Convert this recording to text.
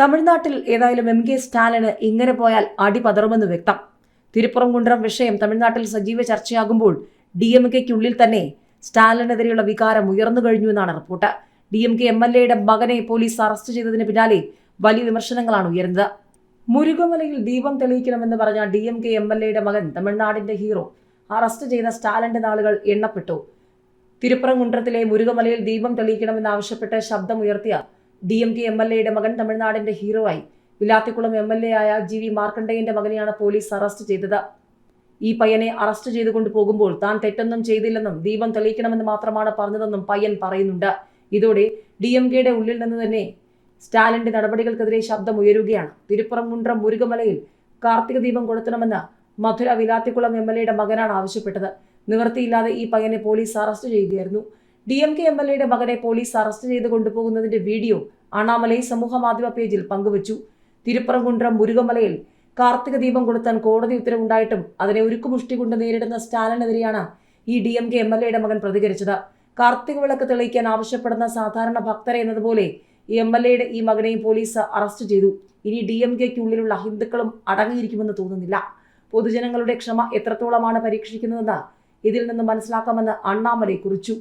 തമിഴ്നാട്ടിൽ ഏതായാലും എം.കെ. സ്റ്റാലിന് ഇങ്ങനെ പോയാൽ അടി പതറുമെന്ന് വ്യക്തം. തിരുപ്പുറംകുണ്ട്രം വിഷയം തമിഴ്നാട്ടിൽ സജീവ ചർച്ചയാകുമ്പോൾ DMK-ക്കുള്ളിൽ തന്നെ സ്റ്റാലിനെതിരെയുള്ള വികാരം ഉയർന്നു കഴിഞ്ഞുവെന്നാണ് റിപ്പോർട്ട്. DMK MLA-യുടെ മകനെ പോലീസ് അറസ്റ്റ് ചെയ്തതിന് പിന്നാലെ വലിയ വിമർശനങ്ങളാണ് ഉയർന്നത്. മുരുകമലയിൽ ദീപം തെളിയിക്കണമെന്ന് പറഞ്ഞ DMK MLA-യുടെ മകൻ, തമിഴ്നാടിന്റെ ഹീറോ, അറസ്റ്റ് ചെയ്ത സ്റ്റാലിന്റെ നാളുകൾ എണ്ണപ്പെട്ടു. തിരുപ്പുറംകുണ്ട്രത്തിലെ മുരുകമലയിൽ ദീപം തെളിയിക്കണമെന്നാവശ്യപ്പെട്ട് ശബ്ദമുയർത്തിയ DMK MLA-യുടെ മകൻ തമിഴ്നാടിന്റെ ഹീറോ ആയി. വിലാത്തിക്കുളം MLA ആയ GV മാർക്കണ്ഡേയന്റെ മകനെയാണ് പോലീസ് അറസ്റ്റ് ചെയ്തത്. ഈ പയ്യനെ അറസ്റ്റ് ചെയ്തുകൊണ്ട് പോകുമ്പോൾ താൻ തെറ്റൊന്നും ചെയ്തില്ലെന്നും ദീപം തെളിയിക്കണമെന്ന് മാത്രമാണ് പറഞ്ഞതെന്നും പയ്യൻ പറയുന്നുണ്ട്. ഇതോടെ DMK-യുടെ ഉള്ളിൽ നിന്ന് തന്നെ സ്റ്റാലിന്റെ നടപടികൾക്കെതിരെ ശബ്ദമുയരുകയാണ്. തിരുപ്പുറംകുണ്ട്രം മുരുകമലയിൽ കാർത്തിക ദീപം കൊളുത്തണമെന്ന് മധുര വിലാത്തിക്കുളം MLA-യുടെ മകനാണ് ആവശ്യപ്പെട്ടത്. നിവൃത്തിയില്ലാതെ ഈ പയ്യനെ പോലീസ് അറസ്റ്റ് ചെയ്യുകയായിരുന്നു. DMK MLA-യുടെ മകനെ പോലീസ് അറസ്റ്റ് ചെയ്ത് കൊണ്ടുപോകുന്നതിന്റെ വീഡിയോ അണ്ണാമലൈ സമൂഹ മാധ്യമ പേജിൽ പങ്കുവച്ചു. തിരുപ്പുറംകുണ്ട്രം മുരുകമലയിൽ കാർത്തിക ദീപം കൊളുത്താൻ കോടതി ഉത്തരവുണ്ടായിട്ടും അതിനെ ഉരുക്കുമുഷ്ടി കൊണ്ട് നേരിടുന്ന സ്റ്റാലിനെതിരെയാണ് ഈ DMK MLA-യുടെ മകൻ പ്രതികരിച്ചത്. കാർത്തിക വിളക്ക് തെളിയിക്കാൻ ആവശ്യപ്പെടുന്ന സാധാരണ ഭക്തരെ എന്നതുപോലെ ഈ MLA-യുടെ ഈ മകനെയും പോലീസ് അറസ്റ്റ് ചെയ്തു. ഇനി DMK-ക്കുള്ളിലുള്ള ഹിന്ദുക്കളും അടങ്ങിയിരിക്കുമെന്ന് തോന്നുന്നില്ല. പൊതുജനങ്ങളുടെ ക്ഷമ എത്രത്തോളമാണ് പരീക്ഷിക്കുന്നതെന്ന് ഇതിൽ നിന്ന് മനസ്സിലാക്കാമെന്ന് അണ്ണാമലൈ കുറിച്ചു.